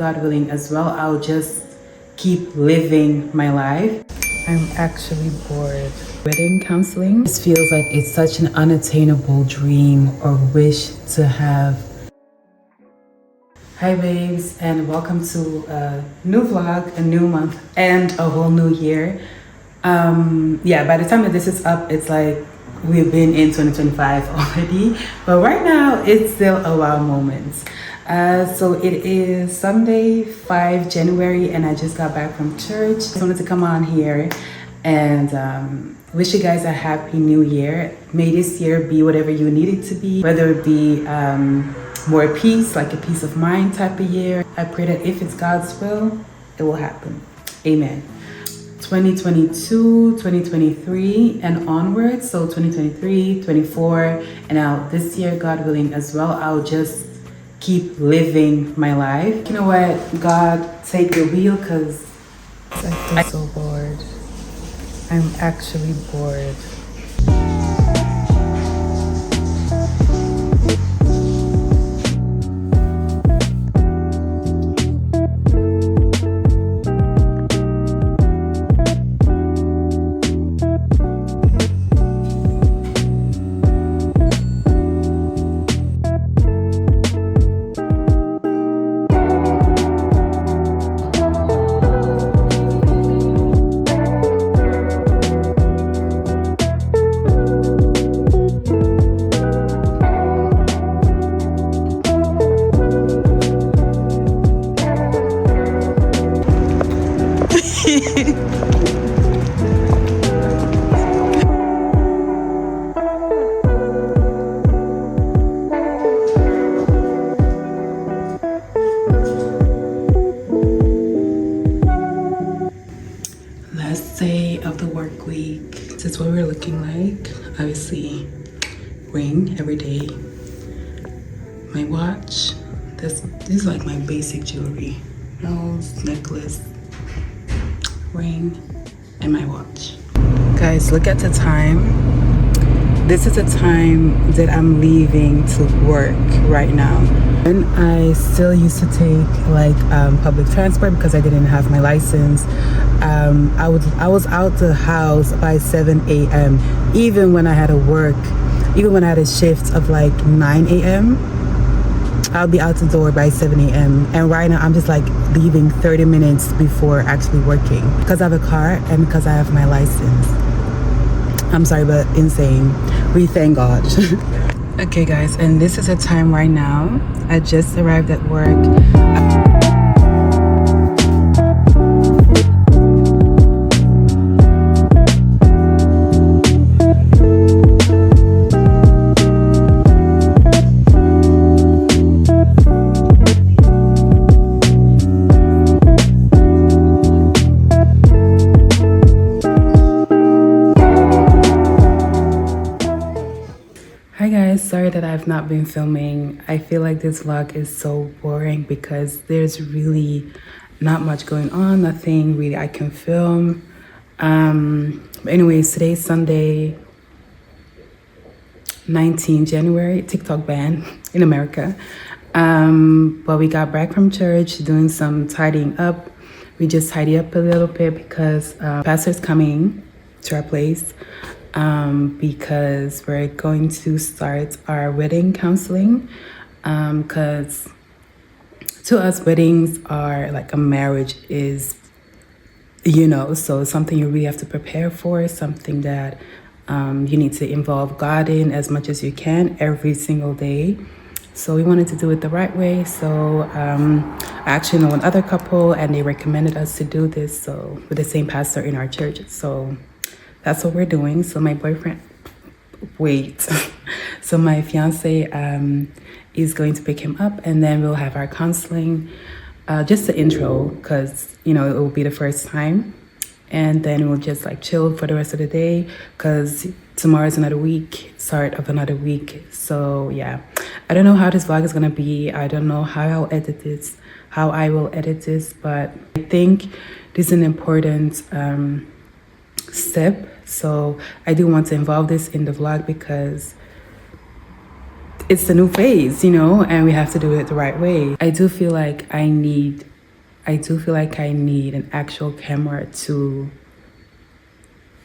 God willing as well, I'll just keep living my life. I'm actually bored. Wedding counseling. This feels like it's such an unattainable dream or wish to have. Hi babes, and welcome to a new vlog, a new month, and a whole new year. Yeah, by the time that this is up, it's like we've been in 2025 already, but right now it's still a wow moment. So it is Sunday, 5 January, and I just got back from church. I just wanted to come on here and wish you guys a happy new year. May this year be whatever you need it to be, whether it be more peace, like a peace of mind type of year. I pray that if it's God's will, it will happen. Amen. 2022, 2023 and onwards, so 2023, 24, and now this year, God willing as well, I'll just keep living my life. You know what, God, take the wheel, because I feel so bored. I'm actually bored. Last day of the work week. This is what we're looking like. Obviously, ring every day. My watch. This is like my basic jewelry. Nose, necklace, ring, and my watch. Guys, look at the time. This is the time that I'm leaving to work right now. And I still used to take like public transport because I didn't have my license. I was out the house by 7 a.m. even when I had to work, even when I had a shift of like 9 a.m. I'll be out the door by 7 a.m. and right now I'm just like leaving 30 minutes before actually working because I have a car and because I have my license. I'm sorry, but insane. We thank God. Okay guys, and this is the time right now. I just arrived at work. Hi guys, sorry that I've not been filming. I feel like this vlog is so boring because there's really not much going on, nothing really I can film. But anyways, today's Sunday, 19 January, TikTok ban in America. But we got back from church doing some tidying up. We just tidy up a little bit because pastor's coming to our place. Because we're going to start our wedding counseling, because to us weddings are like a marriage is, you know, so something you really have to prepare for, something that you need to involve God in as much as you can every single day. So we wanted to do it the right way. So I actually know another couple and they recommended us to do this, so with the same pastor in our church. So that's what we're doing. So my boyfriend, so my fiance is going to pick him up and then we'll have our counseling, just the intro, because, you know, it will be the first time. And then we'll just like chill for the rest of the day because tomorrow is another week, start of another week. So yeah, I don't know how this vlog is going to be. I don't know how I'll edit this, how I will edit this, but I think this is an important step. So I do want to involve this in the vlog because it's the new phase, you know, and we have to do it the right way. I do feel like I need I do feel like I need an actual camera to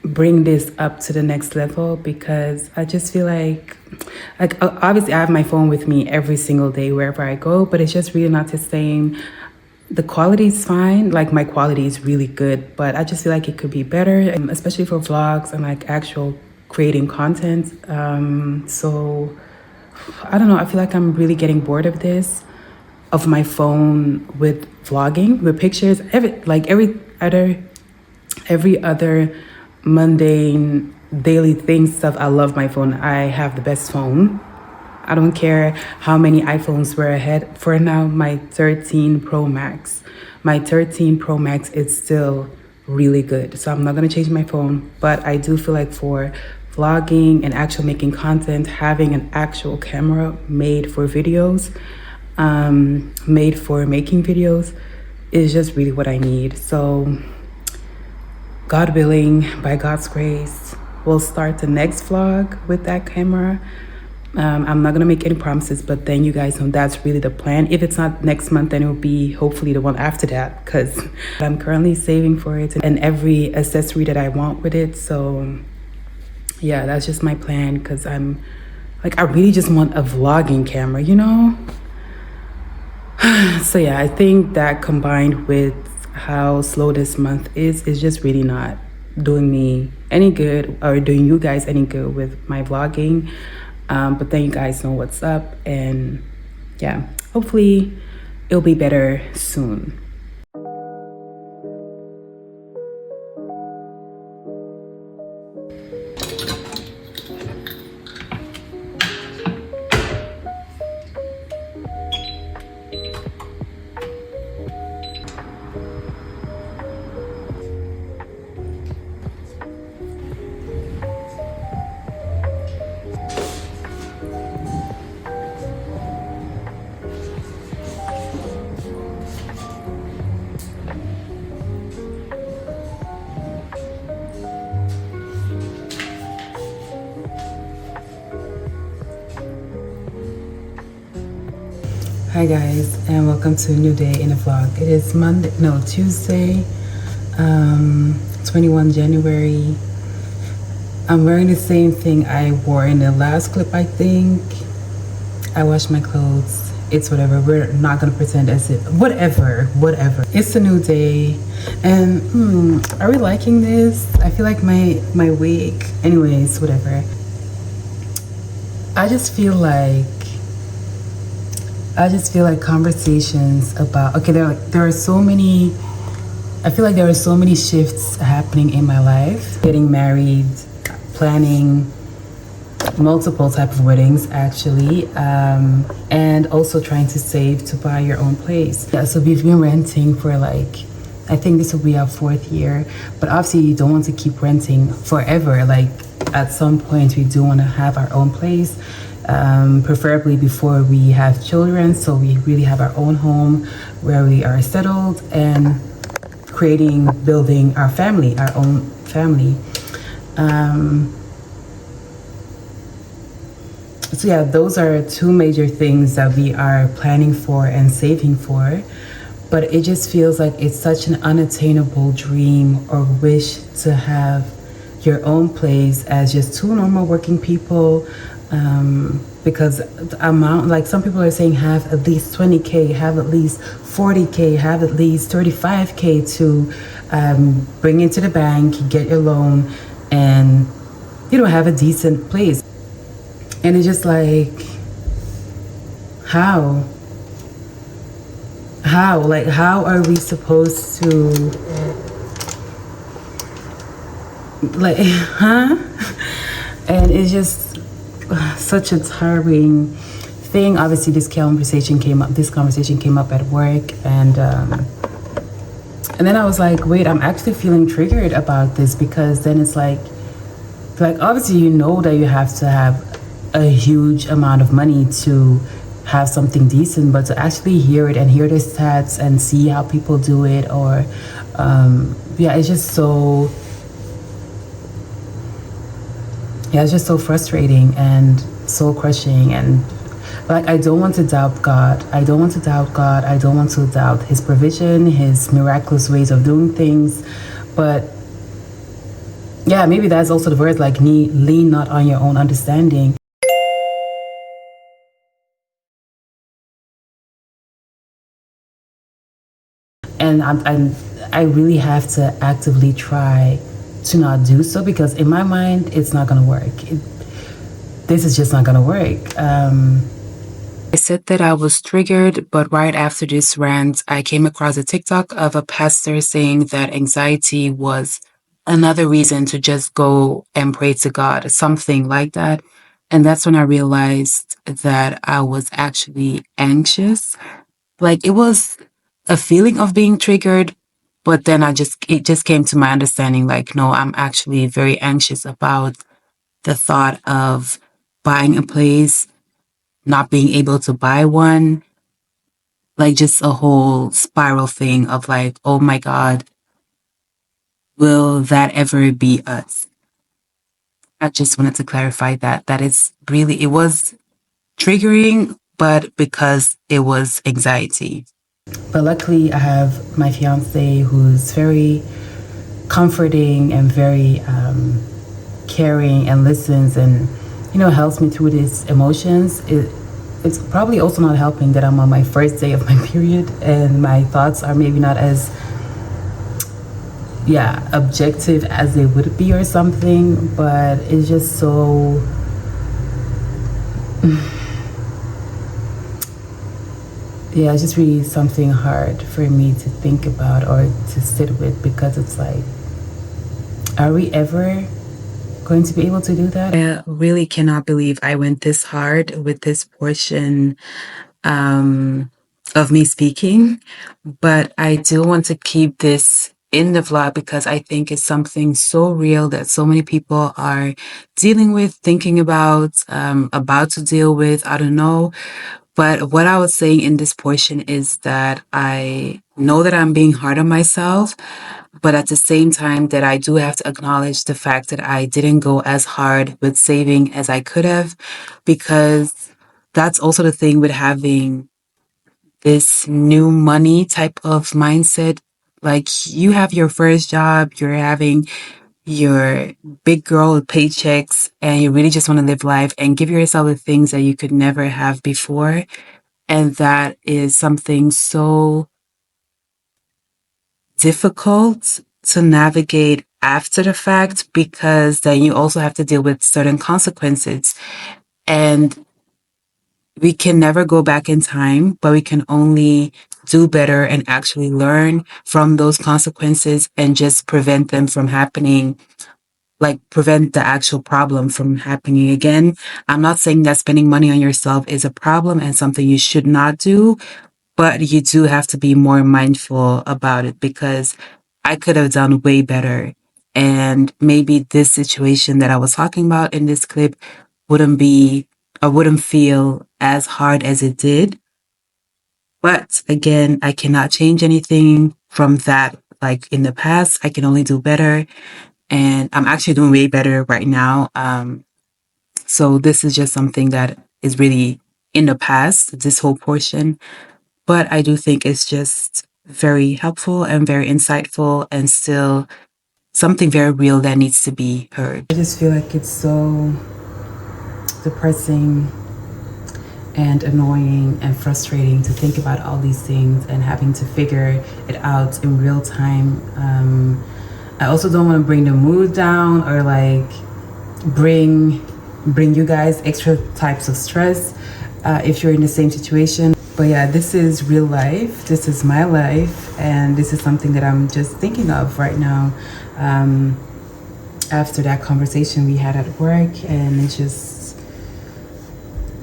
bring this up to the next level, because I just feel like obviously I have my phone with me every single day wherever I go, but it's just really not the same. The quality is fine, like my quality is really good, but I just feel like it could be better, especially for vlogs and like actual creating content. So I don't know, I feel like I'm really getting bored of this, of my phone with vlogging, with pictures, every other mundane daily thing stuff. I love my phone. I have the best phone. I don't care how many iPhones were ahead. For now, my 13 Pro Max. My 13 Pro Max is still really good. So I'm not gonna change my phone, but I do feel like for vlogging and actual making content, having an actual camera made for videos, made for making videos, is just really what I need. So God willing, by God's grace, we'll start the next vlog with that camera. I'm not gonna make any promises, but then you guys know that's really the plan. If it's not next month, then it will be hopefully the one after that, because I'm currently saving for it and every accessory that I want with it. So yeah, that's just my plan, because I really just want a vlogging camera, you know? So yeah, I think that combined with how slow this month is just really not doing me any good, or doing you guys any good with my vlogging. But then you guys know what's up, and yeah, hopefully it'll be better soon. Hi guys, and welcome to a new day in the vlog. It is Tuesday, 21 January. I'm wearing the same thing I wore in the last clip, I think. I washed my clothes. It's whatever. We're not gonna pretend as if whatever. It's a new day, and are we liking this? I feel like my wig. Anyways, whatever. I just feel like conversations about, okay, there are so many, I feel like there are so many shifts happening in my life. Getting married, planning multiple type of weddings actually, and also trying to save to buy your own place. Yeah, so we've been renting for I think this will be our 4th year, but obviously you don't want to keep renting forever. Like at some point we do want to have our own place, preferably before we have children, so we really have our own home where we are settled and building our own family. So yeah, those are 2 major things that we are planning for and saving for, but it just feels like it's such an unattainable dream or wish to have your own place as just 2 normal working people. Because the amount, like some people are saying, have at least 20K, have at least 40K, have at least 35K to bring into the bank, get your loan, and have a decent place. And it's just like, how are we supposed to, and it's just such a tiring thing. Obviously this conversation came up at work, and then I was like, wait, I'm actually feeling triggered about this, because then it's like obviously that you have to have a huge amount of money to have something decent, but to actually hear it and hear the stats and see how people do it, or it's just so it's just so frustrating and soul crushing, and Like, I don't want to doubt God. I don't want to doubt God. I don't want to doubt his provision, his miraculous ways of doing things. But yeah, maybe that's also the word, like, lean not on your own understanding. And I really have to actively try to not do so, because in my mind, it's not going to work. This is just not going to work. I said that I was triggered, but right after this rant, I came across a TikTok of a pastor saying that anxiety was another reason to just go and pray to God, something like that. And that's when I realized that I was actually anxious. Like, it was a feeling of being triggered, but then it just came to my understanding, like, no, I'm actually very anxious about the thought of buying a place, not being able to buy one, like just a whole spiral thing of like, oh my God, will that ever be us? I just wanted to clarify that is really, it was triggering, but because it was anxiety. But luckily, I have my fiancé who's very comforting and very caring and listens and, helps me through these emotions. It's probably also not helping that I'm on my first day of my period and my thoughts are maybe not as objective as they would be or something, but it's just so it's just really something hard for me to think about or to sit with, because it's like, are we ever going to be able to do that? I really cannot believe I went this hard with this portion of me speaking, but I do want to keep this in the vlog because I think it's something so real that so many people are dealing with, thinking about to deal with. I don't know. But what I was saying in this portion is that I know that I'm being hard on myself, but at the same time that I do have to acknowledge the fact that I didn't go as hard with saving as I could have, because that's also the thing with having this new money type of mindset. Like, you have your first job, you're having your big girl paychecks, and you really just want to live life and give yourself the things that you could never have before. And that is something so difficult to navigate after the fact, because then you also have to deal with certain consequences. And we can never go back in time, but we can only do better and actually learn from those consequences and just prevent them from happening, like prevent the actual problem from happening again. I'm not saying that spending money on yourself is a problem and something you should not do, but you do have to be more mindful about it, because I could have done way better. And maybe this situation that I was talking about in this clip wouldn't feel as hard as it did. But again, I cannot change anything from that. Like, in the past, I can only do better. And I'm actually doing way better right now. So this is just something that is really in the past, this whole portion. But I do think it's just very helpful and very insightful and still something very real that needs to be heard. I just feel like it's so depressing and annoying and frustrating to think about all these things and having to figure it out in real time. I also don't want to bring the mood down or like bring you guys extra types of stress if you're in the same situation. But yeah, this is real life. This is my life, and this is something that I'm just thinking of right now after that conversation we had at work. And it's just,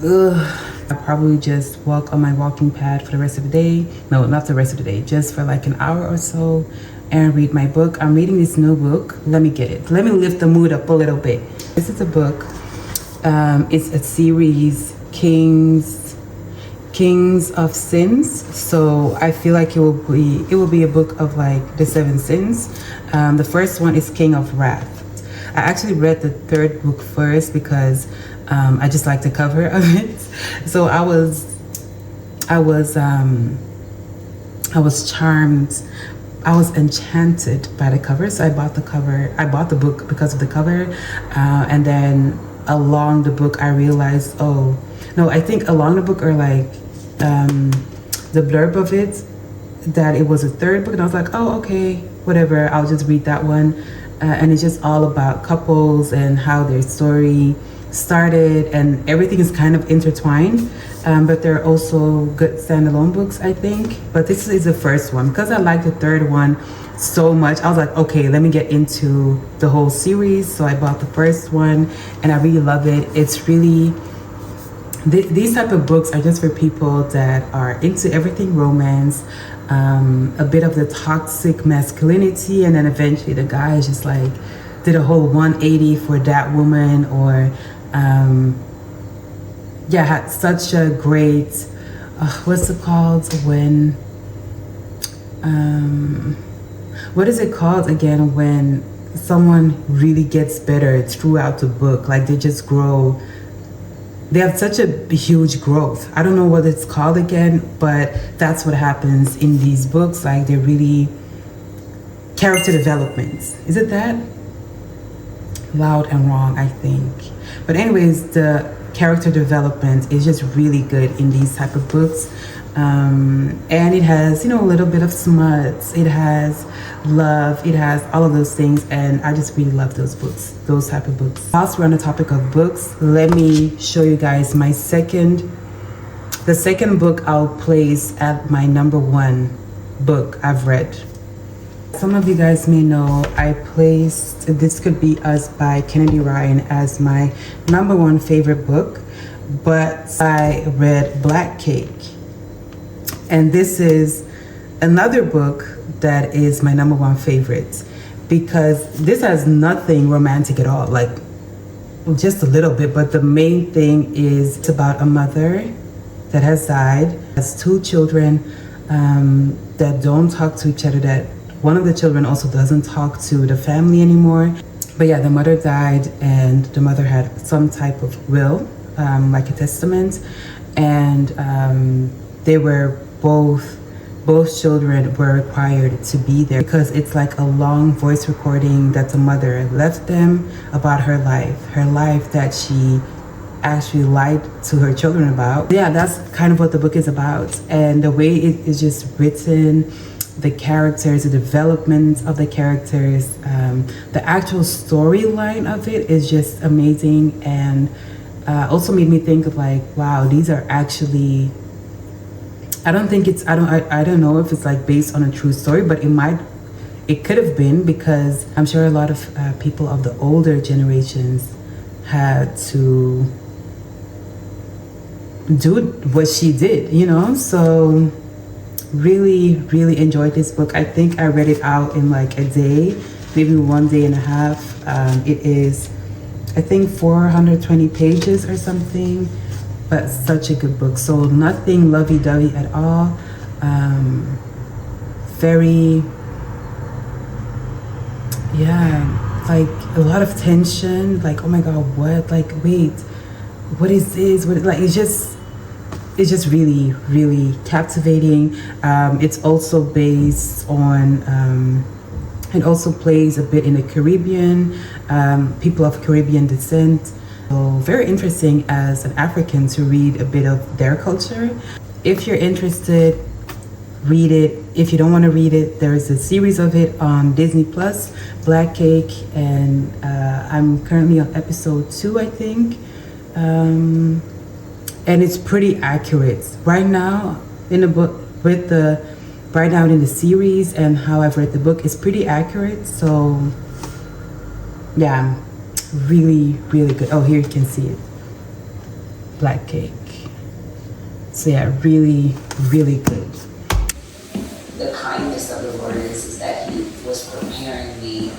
I'll probably just walk on my walking pad for the rest of the day. No, not the rest of the day, just for like an hour or so, and read my book. I'm reading this new book. Let me get it. Let me lift the mood up a little bit. This is a book. It's a series, Kings of Sins. So I feel like it will be a book of like the 7 sins. The first one is King of Wrath. I actually read the third book first because I just like the cover of it. So I was charmed. I was enchanted by the cover, so I bought the cover. I bought the book because of the cover, and then along the book, I realized, oh no, I think along the book or like the blurb of it, that it was a third book, and I was like, oh okay, whatever, I'll just read that one. And it's just all about couples and how their story started, and everything is kind of intertwined. But there are also good standalone books, I think. But this is the first one. Because I like the third one so much, I was like, okay, let me get into the whole series. So I bought the first one, and I really love it. It's really, these type of books are just for people that are into everything romance, a bit of the toxic masculinity, and then eventually the guy is just like, did a whole 180 for that woman, or yeah, had such a great, what's it called when, what is it called again when someone really gets better throughout the book, like they just grow, they have such a huge growth. I don't know what it's called again, but that's what happens in these books. Like they're really character developments. Is it that? Loud and wrong, I think. But anyways, the character development is just really good in these type of books. And it has, you know, a little bit of smuts, it has love, it has all of those things, and I just really love those books, those type of books. Whilst we're on the topic of books, let me show you guys the second book I'll place at my #1 book I've read. Some of you guys may know I placed This Could Be Us by Kennedy Ryan as my #1 favorite book, but I read Black Cake. And this is another book that is my #1 favorite, because this has nothing romantic at all, like just a little bit, but the main thing is it's about a mother that has died, has 2 children that don't talk to each other, that one of the children also doesn't talk to the family anymore. But yeah, the mother died, and the mother had some type of will, like a testament, and they were both children were required to be there, because it's like a long voice recording that the mother left them about her life that she actually lied to her children about. Yeah, that's kind of what the book is about, and the way it is just written, the characters, the development of the characters, the actual storyline of it is just amazing, and also made me think of like, wow, these are actually, I don't know if it's like based on a true story, but it could have been, because I'm sure a lot of people of the older generations had to do what she did, you know. So really enjoyed this book. I think I read it out in like a day, maybe 1.5 days. It is, I think, 420 pages or something, but such a good book. So nothing lovey-dovey at all. Very, yeah, like a lot of tension, like, oh my god, what, like, wait, what is this, what, like, it's just really captivating. It's also based on, it also plays a bit in the Caribbean, people of Caribbean descent. So very interesting as an African to read a bit of their culture. If you're interested, read it. If you don't want to read it, there is a series of it on Disney Plus, Black Cake, and I'm currently on episode 2, I think. And it's pretty accurate right now in the book, with the right now in the series and how I've read the book is pretty accurate. So yeah, really good. Oh, here you can see it, Black Cake. So yeah, really good. The kindness of the Lord is that He was preparing me